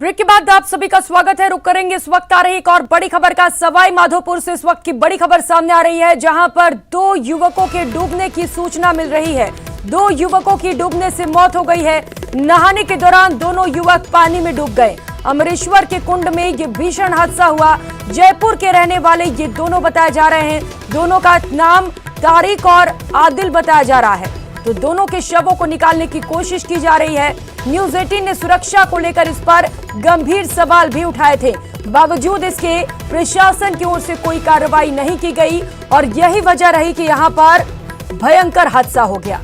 Break के बाद आप सभी का स्वागत है। रुक करेंगे इस वक्त आ रही एक और बड़ी खबर का। सवाई माधोपुर से इस वक्त की बड़ी खबर सामने आ रही है, जहां पर 2 युवकों के डूबने की सूचना मिल रही है। 2 युवकों की डूबने से मौत हो गई है। नहाने के दौरान दोनों युवक पानी में डूब गए। अमरेश्वर के कुंड में ये भीषण हादसा हुआ। जयपुर के रहने वाले ये दोनों बताए जा रहे हैं। दोनों का नाम तारिक और आदिल बताया जा रहा है। तो दोनों के शवों को निकालने की कोशिश की जा रही है। न्यूज 18 ने सुरक्षा को लेकर इस पर गंभीर सवाल भी उठाए थे। बावजूद इसके प्रशासन की ओर से कोई कार्रवाई नहीं की गई और यही वजह रही कि यहां पर भयंकर हादसा हो गया।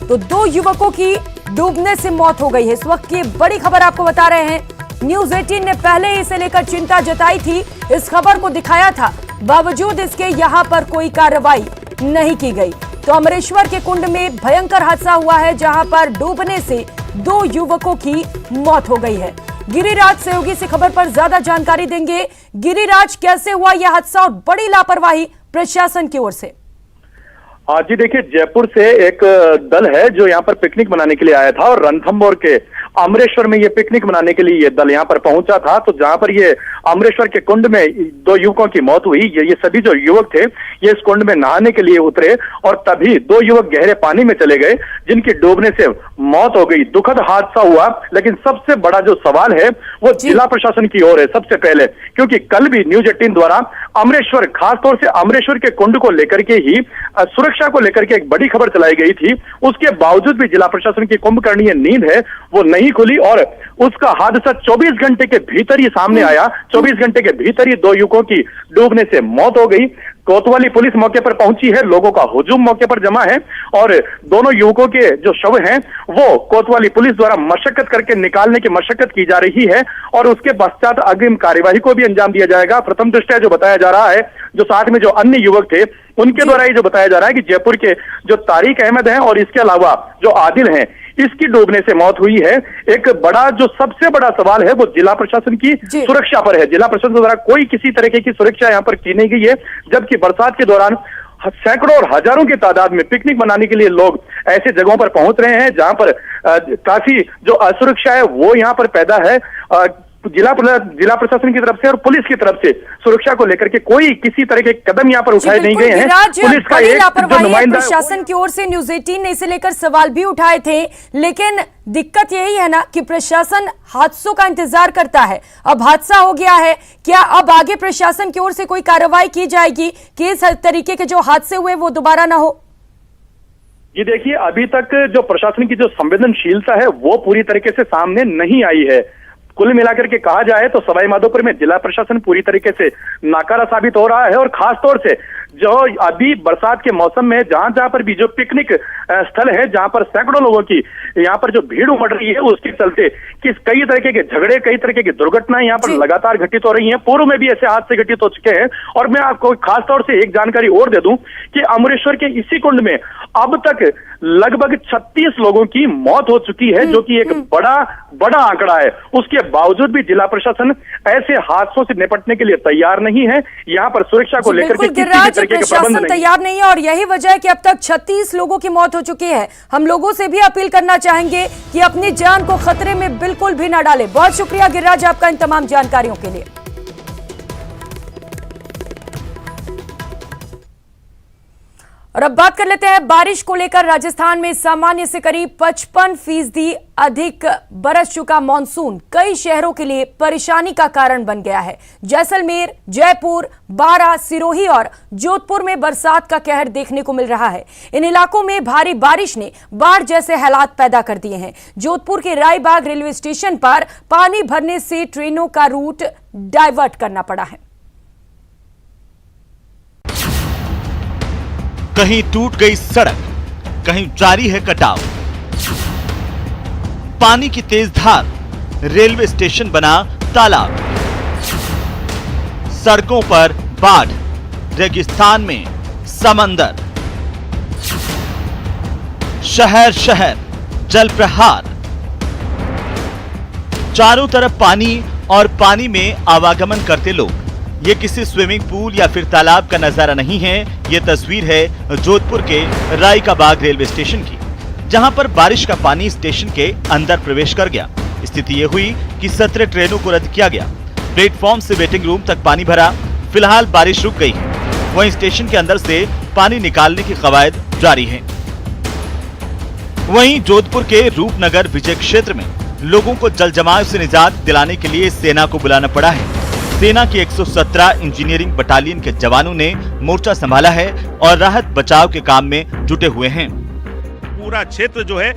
तो 2 युवकों की डूबने से मौत हो गई है। इस वक्त की बड़ी खबर आपको बता रहे हैं। न्यूज 18 ने पहले इसे लेकर चिंता जताई थी, इस खबर को दिखाया था, बावजूद इसके यहां पर कोई कार्रवाई नहीं की गई। तो अमरेश्वर के कुंड में भयंकर हादसा हुआ है, जहां पर डूबने से 2 युवकों की मौत हो गई है। गिरिराज सहयोगी से खबर पर ज्यादा जानकारी देंगे। गिरिराज, कैसे हुआ यह हादसा और बड़ी लापरवाही प्रशासन की ओर से? जी देखिए, जयपुर से एक दल है जो यहाँ पर पिकनिक मनाने के लिए आया था और रणथंभौर के अमरेश्वर में ये पिकनिक मनाने के लिए ये दल यहाँ पर पहुंचा था। तो जहां पर ये अमरेश्वर के कुंड में 2 युवकों की मौत हुई। ये सभी जो युवक थे ये इस कुंड में नहाने के लिए उतरे और तभी 2 युवक गहरे पानी में चले गए, जिनके डूबने से मौत हो गई। दुखद हादसा हुआ, लेकिन सबसे बड़ा जो सवाल है वो जिला प्रशासन की ओर है सबसे पहले, क्योंकि कल भी न्यूज 18 द्वारा अमरेश्वर, खासतौर से अमरेश्वर के कुंड को लेकर के ही सुरक्षा को लेकर के एक बड़ी खबर चलाई गई थी। उसके बावजूद भी जिला प्रशासन की कुंभकर्णीय नींद है वो नहीं खुली और उसका हादसा 24 घंटे के भीतर ही सामने आया। 24 घंटे के भीतर ही 2 युवकों की डूबने से मौत हो गई। कोतवाली पुलिस मौके पर पहुंची है, लोगों का हुजूम मौके पर जमा है और दोनों युवकों के जो शव हैं वो कोतवाली पुलिस द्वारा मशक्कत करके निकालने की मशक्कत की जा रही है और उसके पश्चात अग्रिम कार्यवाही को भी अंजाम दिया जाएगा। प्रथम दृष्टया जो बताया जा रहा है, जो साथ में जो अन्य युवक थे उनके द्वारा ये जो बताया जा रहा है कि जयपुर के जो तारिक अहमद हैं और इसके अलावा जो आदिल हैं, इसकी डूबने से मौत हुई है। एक बड़ा जो सबसे बड़ा सवाल है वो जिला प्रशासन की सुरक्षा पर है। जिला प्रशासन द्वारा कोई किसी तरीके की सुरक्षा यहाँ पर की नहीं गई है, जबकि बरसात के दौरान सैकड़ों और हजारों की तादाद में पिकनिक मनाने के लिए लोग ऐसे जगहों पर पहुंच रहे हैं जहां पर काफी जो असुरक्षा है वो यहाँ पर पैदा है। जिला प्रशासन की तरफ से और पुलिस की तरफ से सुरक्षा को लेकर के कोई किसी तरह के कदम यहाँ पर उठाए नहीं गए हैं। पुलिस का एक जो नुमाइंदा प्रशासन की ओर से न्यूज 18 ने इसे लेकर सवाल भी उठाए थे, लेकिन दिक्कत यही है ना कि प्रशासन हादसों का इंतजार करता है। अब हादसा हो गया है, क्या अब आगे प्रशासन की ओर से कोई कार्रवाई की जाएगी कि इस तरीके के जो हादसे हुए वो दोबारा ना हो? ये देखिए, अभी तक जो प्रशासन की जो संवेदनशीलता है वो पूरी तरीके से सामने नहीं आई है। कुल मिलाकर के कहा जाए तो सवाई माधोपुर में जिला प्रशासन पूरी तरीके से नाकारा साबित हो रहा है और खासतौर से जो अभी बरसात के मौसम में जहां पर भी जो पिकनिक स्थल है, जहां पर सैकड़ों लोगों की यहाँ पर जो भीड़ उमड़ रही है, उसके चलते कई तरीके के झगड़े, कई तरीके की दुर्घटनाएं यहाँ पर लगातार घटित हो रही हैं। पूर्व में भी ऐसे हादसे घटित हो चुके हैं और मैं आपको खासतौर से एक जानकारी और दे दूं कि अमरेश्वर के इसी कुंड में अब तक लगभग 36 लोगों की मौत हो चुकी है, जो कि एक बड़ा आंकड़ा है। उसके बावजूद भी जिला प्रशासन ऐसे हादसों से निपटने के लिए तैयार नहीं है। यहाँ पर सुरक्षा को लेकर के किसी भी तरीके के प्रबंध नहीं तैयार नहीं है और यही वजह है कि अब तक 36 लोगों की मौत हो चुकी है। हम लोगों से भी अपील करना चाहेंगे कि अपनी जान को खतरे में बिल्कुल भी ना डालें। बहुत शुक्रिया गिरिराज आपका इन तमाम जानकारियों के लिए। और अब बात कर लेते हैं बारिश को लेकर। राजस्थान में सामान्य से करीब 55% अधिक बरस चुका मॉनसून कई शहरों के लिए परेशानी का कारण बन गया है। जैसलमेर, जयपुर, बारां, सिरोही और जोधपुर में बरसात का कहर देखने को मिल रहा है। इन इलाकों में भारी बारिश ने बाढ़ जैसे हालात पैदा कर दिए हैं। जोधपुर के रायबाग रेलवे स्टेशन पर पानी भरने से ट्रेनों का रूट डाइवर्ट करना पड़ा है। कहीं टूट गई सड़क, कहीं जारी है कटाव। पानी की तेज धार, रेलवे स्टेशन बना तालाब। सड़कों पर बाढ़, रेगिस्तान में समंदर। शहर शहर जल प्रहार। चारों तरफ पानी और पानी में आवागमन करते लोग। ये किसी स्विमिंग पूल या फिर तालाब का नजारा नहीं है। ये तस्वीर है जोधपुर के राय का बाग रेलवे स्टेशन की, जहां पर बारिश का पानी स्टेशन के अंदर प्रवेश कर गया। स्थिति ये हुई कि 17 ट्रेनों को रद्द किया गया। प्लेटफॉर्म से वेटिंग रूम तक पानी भरा। फिलहाल बारिश रुक गई है, वहीं स्टेशन के अंदर से पानी निकालने की कवायद जारी है। वहीं जोधपुर के रूपनगर विजय क्षेत्र में लोगों को जल जमाव से निजात दिलाने के लिए सेना को बुलाना पड़ा है। सेना की 117 इंजीनियरिंग बटालियन के जवानों ने मोर्चा संभाला है और राहत बचाव के काम में जुटे हुए हैं। पूरा क्षेत्र जो है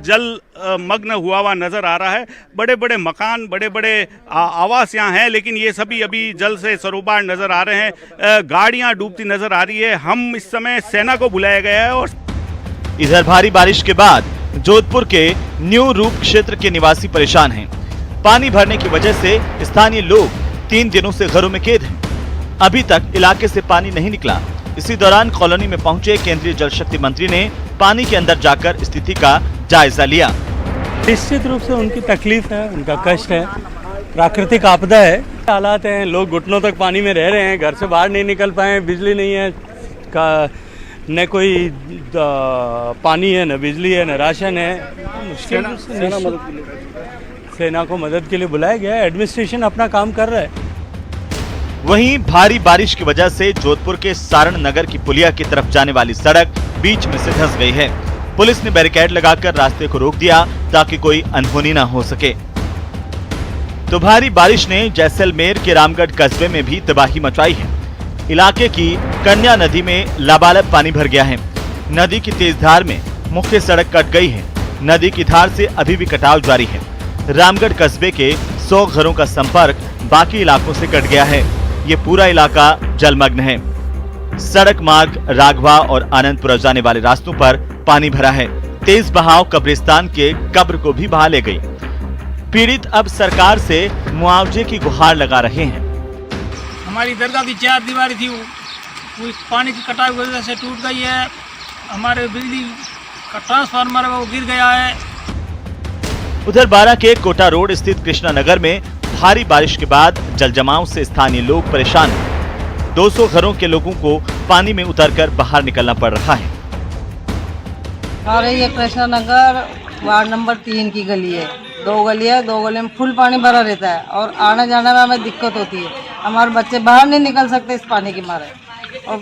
जल मग्न हुआ नजर आ रहा है। बड़े बड़े मकान, बड़े बड़े आवास यहाँ हैं, लेकिन ये सभी अभी जल से सरोबार नजर आ रहे हैं। गाड़ियाँ डूबती नजर आ रही है। हम इस समय सेना को बुलाया गया है। और इधर भारी बारिश के बाद जोधपुर के न्यू रूप क्षेत्र के निवासी परेशान हैं। पानी भरने की वजह से स्थानीय लोग 3 दिनों से घरों में कैद हैं। अभी तक इलाके से पानी नहीं निकला। इसी दौरान कॉलोनी में पहुंचे केंद्रीय जल शक्ति मंत्री ने पानी के अंदर जाकर स्थिति का जायजा लिया। निश्चित रूप से उनकी तकलीफ है, उनका कष्ट है, प्राकृतिक आपदा है, हालात हैं। लोग घुटनों तक पानी में रह रहे हैं, घर से बाहर नहीं निकल पाए, बिजली नहीं है, न कोई पानी है, न बिजली है, न राशन है। मुश्किल सेना को मदद के लिए बुलाया गया है। एडमिनिस्ट्रेशन अपना काम कर रहा है। वहीं भारी बारिश की वजह से जोधपुर के सारण नगर की पुलिया की तरफ जाने वाली सड़क बीच में से धंस गई है। पुलिस ने बैरिकेड लगाकर रास्ते को रोक दिया ताकि कोई अनहोनी न हो सके। तो भारी बारिश ने जैसलमेर के रामगढ़ कस्बे में भी तबाही मचाई है। इलाके की कन्या नदी में लबालब पानी भर गया है। नदी की तेज धार में मुख्य सड़क कट गई है। नदी की धार से अभी भी कटाव जारी है। रामगढ़ कस्बे के 100 घरों का संपर्क बाकी इलाकों से कट गया है। ये पूरा इलाका जलमग्न है। सड़क मार्ग राघवा और आनंदपुर जाने वाले रास्तों पर पानी भरा है। तेज बहाव कब्रिस्तान के कब्र को भी बहा ले गई। पीड़ित अब सरकार से मुआवजे की गुहार लगा रहे हैं। हमारी दरगाह की 4 दीवारी थी, वो पानी की कटाव की वजह से टूट गई है। हमारे बिजली का ट्रांसफार्मर वो गिर गया है। उधर बारा के कोटा रोड स्थित कृष्णा नगर में भारी बारिश के बाद जल जमाव से स्थानीय लोग परेशान हैं। 200 घरों के लोगों को पानी में उतरकर बाहर निकलना पड़ रहा है। और ये कृष्णा नगर वार्ड नंबर 3 की गली है। 2 गली है, 2 गली में फुल पानी भरा रहता है और आने जाने में हमें दिक्कत होती है। हमारे बच्चे बाहर नहीं निकल सकते इस पानी के मारे, और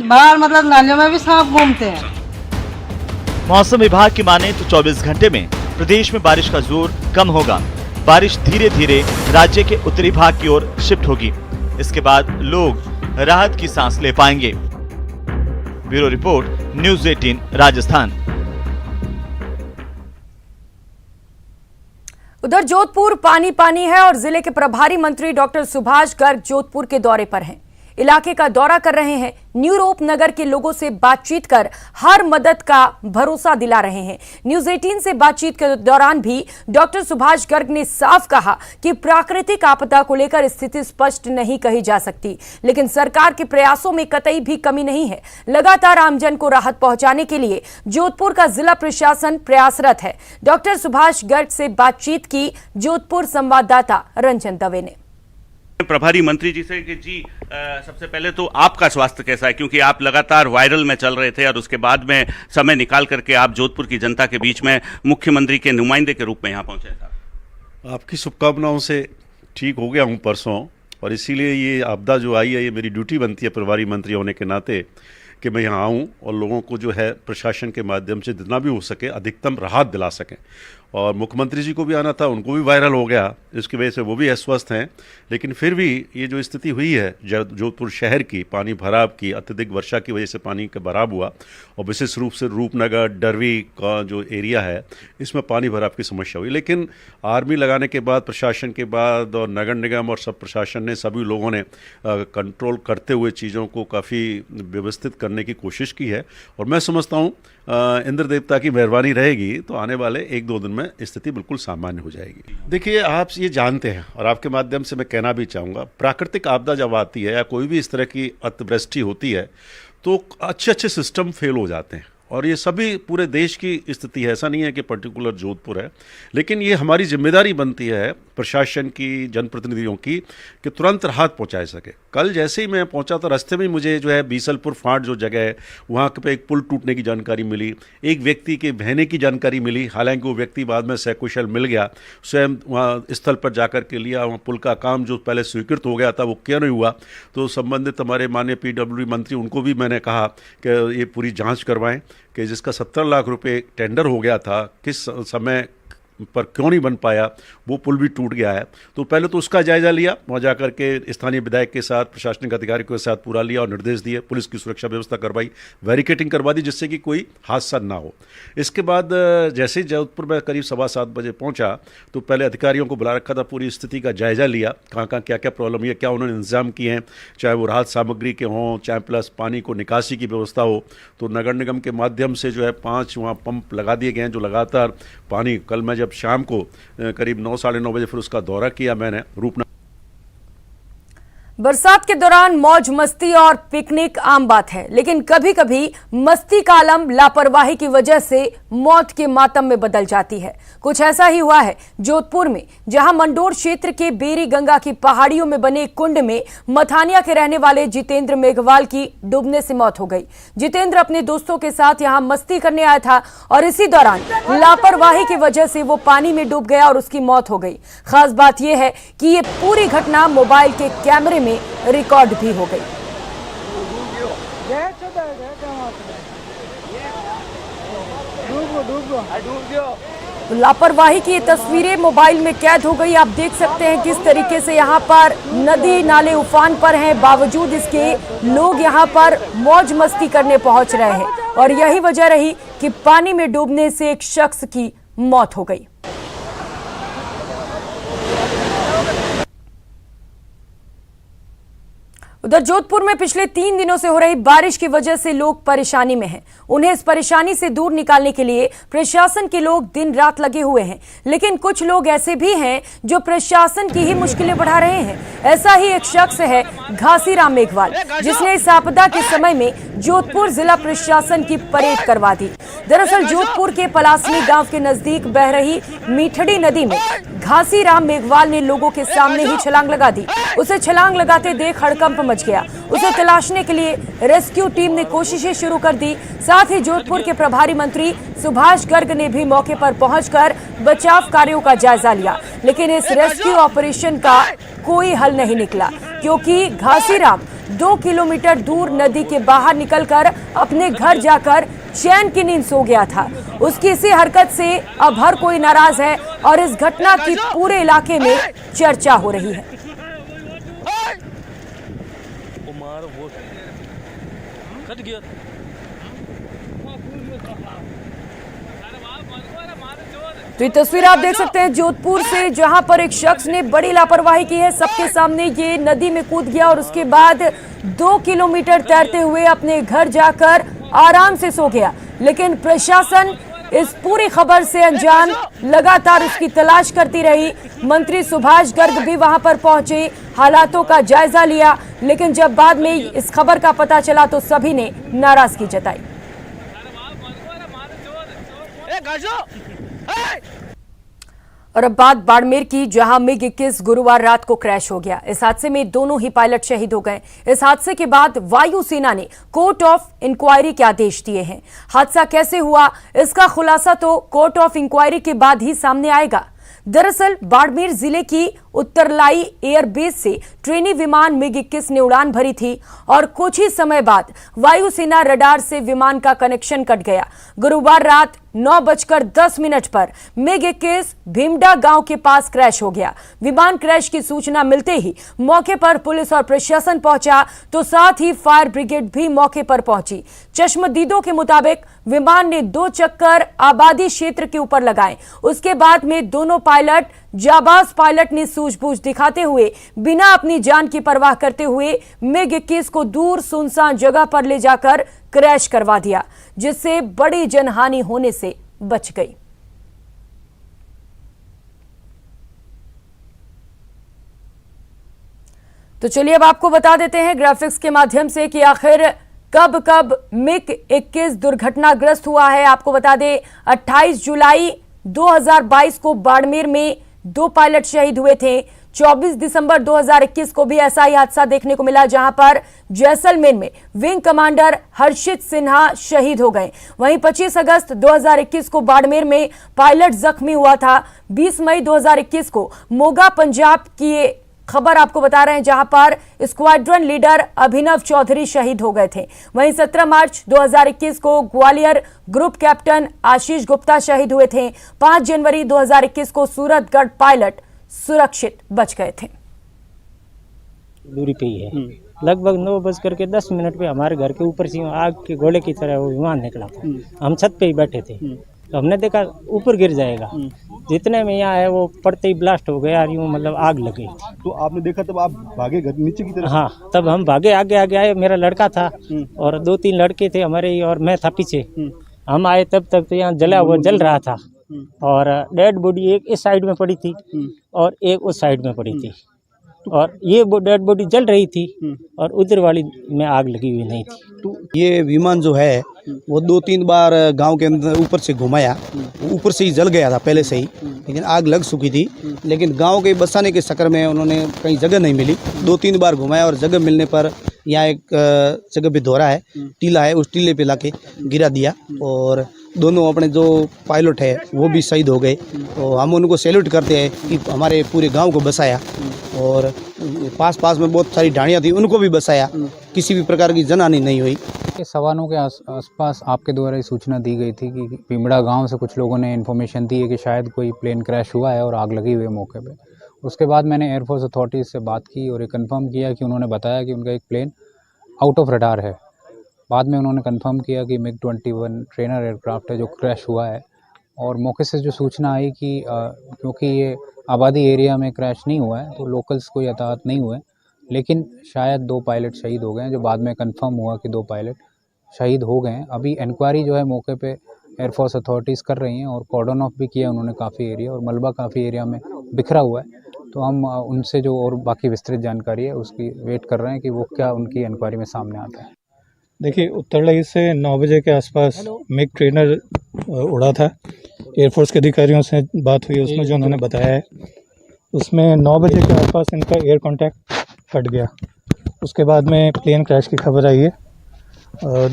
बाहर मतलब नालियों में भी सांप घूमते हैं। मौसम विभाग की माने तो 24 घंटे में प्रदेश में बारिश का जोर कम होगा। बारिश धीरे धीरे राज्य के उत्तरी भाग की ओर शिफ्ट होगी। इसके बाद लोग राहत की सांस ले पाएंगे। Bureau report, news 18 Rajasthan. उधर जोधपुर पानी पानी है और जिले के प्रभारी मंत्री डॉक्टर सुभाष गर्ग जोधपुर के दौरे पर हैं। इलाके का दौरा कर रहे हैं। न्यू रूप नगर के लोगों से बातचीत कर हर मदद का भरोसा दिला रहे हैं। न्यूज़ 18 से बातचीत के दौरान भी डॉक्टर सुभाष गर्ग ने साफ कहा कि प्राकृतिक आपदा को लेकर स्थिति स्पष्ट नहीं कही जा सकती, लेकिन सरकार के प्रयासों में कतई भी कमी नहीं है। लगातार आमजन को राहत पहुंचाने के लिए जोधपुर का जिला प्रशासन प्रयासरत है। डॉक्टर सुभाष गर्ग से बातचीत की जोधपुर संवाददाता रंजन दवे ने। प्रभारी मंत्री जी से कि जी सबसे पहले तो आपका स्वास्थ्य कैसा है, क्योंकि आप लगातार वायरल में चल रहे थे और उसके बाद में समय निकाल करके आप जोधपुर की जनता के बीच में मुख्यमंत्री के नुमाइंदे के रूप में यहाँ पहुंचे साहब। आपकी शुभकामनाओं से ठीक हो गया हूँ परसों, और इसीलिए ये आपदा जो आई है, ये मेरी ड्यूटी बनती है प्रभारी मंत्री होने के नाते कि मैं यहाँ आऊँ और लोगों को जो है प्रशासन के माध्यम से जितना भी हो सके अधिकतम राहत दिला सकें। और मुख्यमंत्री जी को भी आना था, उनको भी वायरल हो गया, इसकी वजह से वो भी अस्वस्थ हैं। लेकिन फिर भी ये जो स्थिति हुई है जोधपुर शहर की पानी भराव की, अत्यधिक वर्षा की वजह से पानी का भराव हुआ, और विशेष रूप से रूपनगर डरवी का जो एरिया है इसमें पानी भराव की समस्या हुई। लेकिन आर्मी लगाने के बाद, प्रशासन के बाद और नगर निगम और सब प्रशासन ने, सभी लोगों ने कंट्रोल करते हुए चीज़ों को काफ़ी व्यवस्थित करने की कोशिश की है। और मैं समझता हूँ इंद्र देवता की मेहरबानी रहेगी तो आने वाले 1-2 दिन में स्थिति बिल्कुल सामान्य हो जाएगी। देखिए, आप ये जानते हैं और आपके माध्यम से मैं कहना भी चाहूँगा, प्राकृतिक आपदा जब आती है या कोई भी इस तरह की अतिवृष्टि होती है तो अच्छे सिस्टम फेल हो जाते हैं, और ये सभी पूरे देश की स्थिति है। ऐसा नहीं है कि पर्टिकुलर जोधपुर है, लेकिन ये हमारी जिम्मेदारी बनती है प्रशासन की, जनप्रतिनिधियों की, कि तुरंत राहत पहुंचाए सके। कल जैसे ही मैं पहुंचा तो रास्ते में मुझे जो है बीसलपुर फाट जो जगह है वहाँ पे एक पुल टूटने की जानकारी मिली, एक व्यक्ति के बहने की जानकारी मिली। हालांकि वो व्यक्ति बाद में सकुशल मिल गया, स्वयं वहाँ स्थल पर जाकर के लिया। वहाँ पुल का काम जो पहले स्वीकृत हो गया था वो क्यों नहीं हुआ, तो संबंधित हमारे माननीय PWD मंत्री उनको भी मैंने कहा कि ये पूरी जाँच करवाएँ कि जिसका 17 लाख रुपए टेंडर हो गया था, किस समय पर क्यों नहीं बन पाया, वो पुल भी टूट गया है। तो पहले तो उसका जायजा लिया, वहाँ जाकर के स्थानीय विधायक के साथ, प्रशासनिक अधिकारियों के साथ पूरा लिया और निर्देश दिए, पुलिस की सुरक्षा व्यवस्था करवाई, बैरिकेटिंग करवा दी जिससे कि कोई हादसा ना हो। इसके बाद जैसे ही जोधपुर में करीब 7:15 बजे पहुँचा तो पहले अधिकारियों को बुला रखा था, पूरी स्थिति का जायजा लिया, कहाँ कहाँ क्या क्या प्रॉब्लम है, क्या उन्होंने इंतजाम किए हैं, चाहे वो राहत सामग्री के हों, चाहे प्लस पानी को निकासी की व्यवस्था हो। तो नगर निगम के माध्यम से जो है 5 वहाँ पंप लगा दिए गए हैं जो लगातार पानी, कल मैं जब शाम को करीब 9 साढ़े 9 बजे फिर उसका दौरा किया मैंने रूपनगर। बरसात के दौरान मौज मस्ती और पिकनिक आम बात है, लेकिन कभी कभी मस्ती का आलम लापरवाही की वजह से मौत के मातम में बदल जाती है। कुछ ऐसा ही हुआ है जोधपुर में, जहां मंडोर क्षेत्र के बेरी गंगा की पहाड़ियों में बने कुंड में मथानिया के रहने वाले जितेंद्र मेघवाल की डूबने से मौत हो गई। जितेंद्र अपने दोस्तों के साथ यहां मस्ती करने आया था और इसी दौरान लापरवाही की वजह से वो पानी में डूब गया और उसकी मौत हो गई। खास बात यह है कि ये पूरी घटना मोबाइल के कैमरे में रिकॉर्ड भी हो गई। लापरवाही की ये तस्वीरें मोबाइल में कैद हो गई। आप देख सकते हैं किस तरीके से यहाँ पर नदी नाले उफान पर हैं, बावजूद इसके लोग यहाँ पर मौज मस्ती करने पहुंच रहे हैं और यही वजह रही कि पानी में डूबने से एक शख्स की मौत हो गई। उधर जोधपुर में पिछले 3 दिनों से हो रही बारिश की वजह से लोग परेशानी में हैं। उन्हें इस परेशानी से दूर निकालने के लिए प्रशासन के लोग दिन रात लगे हुए हैं, लेकिन कुछ लोग ऐसे भी हैं जो प्रशासन की ही मुश्किलें बढ़ा रहे हैं। ऐसा ही एक शख्स है घासीराम मेघवाल, जिसने इस आपदा के समय में जोधपुर जिला प्रशासन की परेड करवा दी। दरअसल जोधपुर के पलासनी गांव के नजदीक बह रही मीठड़ी नदी में घासीराम मेघवाल ने लोगों के सामने ही छलांग लगा दी। उसे छलांग लगाते देख हड़कंप मच गया। उसे तलाशने के लिए रेस्क्यू टीम ने कोशिशें शुरू कर दी। साथ ही जोधपुर के प्रभारी मंत्री सुभाष गर्ग ने भी मौके पर पहुंचकर बचाव कार्यों का जायजा लिया, लेकिन इस रेस्क्यू ऑपरेशन का कोई हल नहीं निकला, क्योंकि घासीराम 2 किलोमीटर दूर नदी के बाहर निकलकर अपने घर जाकर चैन की नींद सो गया था। उसकी इसी हरकत से अब हर कोई नाराज है और इस घटना की पूरे इलाके में चर्चा हो रही है। तो ये तस्वीर आप देख सकते हैं जोधपुर से, जहां पर एक शख्स ने बड़ी लापरवाही की है। सबके सामने ये नदी में कूद गया और उसके बाद 2 किलोमीटर तैरते हुए अपने घर जाकर आराम से सो गया। लेकिन प्रशासन इस पूरी खबर से अनजान, लगातार उसकी तलाश करती रही। मंत्री सुभाष गर्ग भी वहां पर पहुंचे, हालातों का जायजा लिया, लेकिन जब बाद में इस खबर का पता चला तो सभी ने नाराजगी जताई। और अब बात बाड़मेर की, जहां MiG-21 गुरुवार रात को क्रैश हो गया। इस हादसे में दोनों ही पायलट शहीद हो गए। इस हादसे के बाद वायुसेना ने कोर्ट ऑफ इंक्वायरी के आदेश दिए हैं। हादसा कैसे हुआ, इसका खुलासा तो कोर्ट ऑफ इंक्वायरी के बाद ही सामने आएगा। दरअसल बाड़मेर जिले की उत्तरलाई एयरबेस से ट्रेनी विमान MiG-21 ने उड़ान भरी थी और कुछ ही समय बाद वायुसेना रडार से विमान का कनेक्शन कट गया। गुरुवार रात 9:10 पर MiG-21 भीमडा गांव के पास क्रैश हो गया। विमान क्रैश की सूचना मिलते ही मौके पर पुलिस और प्रशासन पहुंचा, तो साथ ही फायर ब्रिगेड भी मौके पर पहुंची। चश्मदीदों के मुताबिक विमान ने 2 चक्कर आबादी क्षेत्र के ऊपर लगाए। उसके बाद में दोनों पायलट, जाबाज पायलट ने सूझबूझ दिखाते हुए बिना अपनी जान की परवाह करते हुए MiG-21 को दूर सुनसान जगह पर ले जाकर क्रैश करवा दिया, जिससे बड़ी जनहानि होने से बच गई। तो चलिए अब आपको बता देते हैं ग्राफिक्स के माध्यम से कि आखिर कब कब MiG-21 दुर्घटनाग्रस्त हुआ है। आपको बता दें 28 जुलाई 2022 को बाड़मेर में 2 पायलट शहीद हुए थे। 24 दिसंबर 2021 को भी ऐसा ही हादसा देखने को मिला, जहां पर जैसलमेर में विंग कमांडर हर्षित सिन्हा शहीद हो गए। वहीं 25 अगस्त 2021 को बाड़मेर में पायलट जख्मी हुआ था। 20 मई 2021 को मोगा पंजाब की खबर आपको बता रहे हैं, जहां पर स्क्वाड्रन लीडर अभिनव चौधरी शहीद हो गए थे। वहीं 17 मार्च 2021 को ग्वालियर ग्रुप कैप्टन आशीष गुप्ता शहीद हुए थे। 5 जनवरी 2021 को सूरतगढ़ पायलट सुरक्षित बच गए थे। दूरी पे ही है, लगभग 9:10 पे हमारे घर के ऊपर से आग के गोले की तरह वो विमान निकला था। हम छत पे ही बैठे थे, तो हमने देखा ऊपर गिर जाएगा। जितने में यहाँ है वो पड़ते ही ब्लास्ट हो गया, यूँ मतलब आग लगी। तो आपने देखा तब आप भागे घर नीचे की तरफ? हाँ, तब हम भागे, आगे आए। मेरा लड़का था और 2-3 लड़के थे हमारे, और मैं था पीछे। हम आए तब तक तो यहाँ जला हुआ जल रहा था, और डेड बॉडी एक इस साइड में पड़ी थी और एक उस साइड में पड़ी थी, और ये डेड बॉडी जल रही थी और उधर वाली में आग लगी हुई नहीं थी। तो ये विमान जो है वो 2-3 बार गांव के अंदर ऊपर से घुमाया, ऊपर से ही जल गया था पहले से ही, लेकिन आग लग चुकी थी। लेकिन गांव के बसाने के चक्कर में उन्होंने कहीं जगह नहीं मिली, 2-3 बार घुमाया, और जगह मिलने पर यहाँ एक जगह पे धोरा है, टीला है, उस टीले पे लाके गिरा दिया, और दोनों अपने जो पायलट है वो भी शहीद हो गए। तो हम उनको सैल्यूट करते हैं कि हमारे पूरे गांव को बसाया, और पास में बहुत सारी ढाणियाँ थी उनको भी बसाया, किसी भी प्रकार की जनहानि नहीं हुई। 9:15 के आसपास आपके द्वारा ये सूचना दी गई थी कि पिमड़ा गांव से कुछ लोगों ने इन्फॉर्मेशन दी है कि शायद कोई प्लेन क्रैश हुआ है और आग लगी हुई है मौके पे। उसके बाद मैंने एयरफोर्स अथॉरिटीज़ से बात की और ये कंफर्म किया कि उन्होंने बताया कि उनका एक प्लेन आउट ऑफ रडार है। बाद में उन्होंने कंफर्म किया कि MiG-21 ट्रेनर एयरक्राफ्ट है जो क्रैश हुआ है, और मौके से जो सूचना आई कि क्योंकि ये आबादी एरिया में क्रैश नहीं हुआ है तो लोकल्स कोई हताहत नहीं हुए, लेकिन शायद 2 पायलट शहीद हो गए हैं, जो बाद में कंफर्म हुआ कि 2 पायलट शहीद हो गए हैं। अभी इंक्वायरी जो है मौके पे एयरफोर्स अथॉरिटीज़ कर रही हैं, और कॉर्डन ऑफ भी किया उन्होंने काफ़ी एरिया, और मलबा काफ़ी एरिया में बिखरा हुआ है। तो हम उनसे जो और बाकी विस्तृत जानकारी है उसकी वेट कर रहे हैं कि वो क्या उनकी इंक्वायरी में सामने आता है। देखिए, उत्तरलई से 9 बजे के आसपास मिग ट्रेनर उड़ा था। एयरफोर्स के अधिकारियों से बात हुई, उसमें जो उन्होंने बताया है उसमें 9 बजे के आसपास इनका एयर कांटेक्ट कट गया। उसके बाद में प्लेन क्रैश की खबर आई है।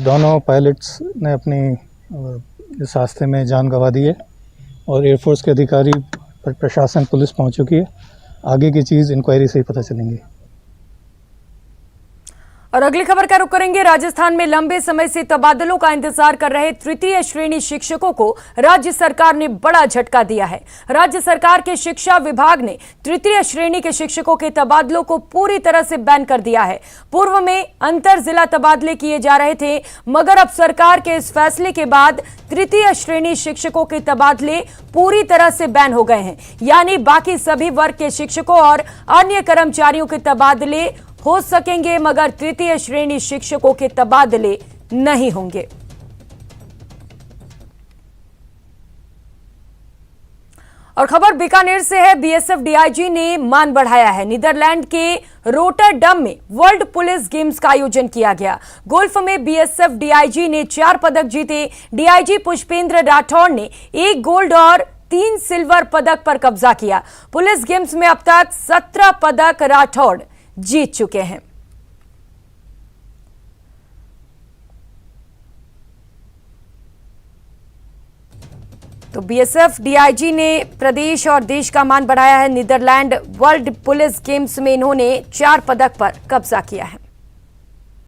दोनों पायलट्स ने अपनी इस हादसे में जान गंवा दी है, और एयरफोर्स के अधिकारी, प्रशासन, पुलिस पहुंच चुकी है। आगे की चीज़ इंक्वायरी से ही पता चलेंगी। और अगली खबर का रुख करेंगे। राजस्थान में लंबे समय से तबादलों का इंतजार कर रहे तृतीय श्रेणी शिक्षकों को राज्य सरकार ने बड़ा झटका दिया है। राज्य सरकार के शिक्षा विभाग ने तृतीय श्रेणी के शिक्षकों के तबादलों को पूरी तरह से बैन कर दिया है। पूर्व में अंतर जिला तबादले किए जा रहे थे, मगर अब सरकार के इस फैसले के बाद तृतीय श्रेणी शिक्षकों के तबादले पूरी तरह से बैन हो गए हैं। यानी बाकी सभी वर्ग के शिक्षकों और अन्य कर्मचारियों के तबादले हो सकेंगे, मगर तृतीय श्रेणी शिक्षकों के तबादले नहीं होंगे। और खबर बीकानेर से है। बीएसएफ डीआईजी ने मान बढ़ाया है। नीदरलैंड के रोटरडम में वर्ल्ड पुलिस गेम्स का आयोजन किया गया। गोल्फ में बीएसएफ डीआईजी ने 4 पदक जीते। डीआईजी पुष्पेंद्र राठौड़ ने 1 गोल्ड और 3 सिल्वर पदक पर कब्जा किया। पुलिस गेम्स में अब तक 17 पदक राठौड़ जीत चुके हैं। तो बीएसएफ डीआईजी ने प्रदेश और देश का मान बढ़ाया है। नीदरलैंड वर्ल्ड पुलिस गेम्स में इन्होंने 4 पदक पर कब्जा किया है।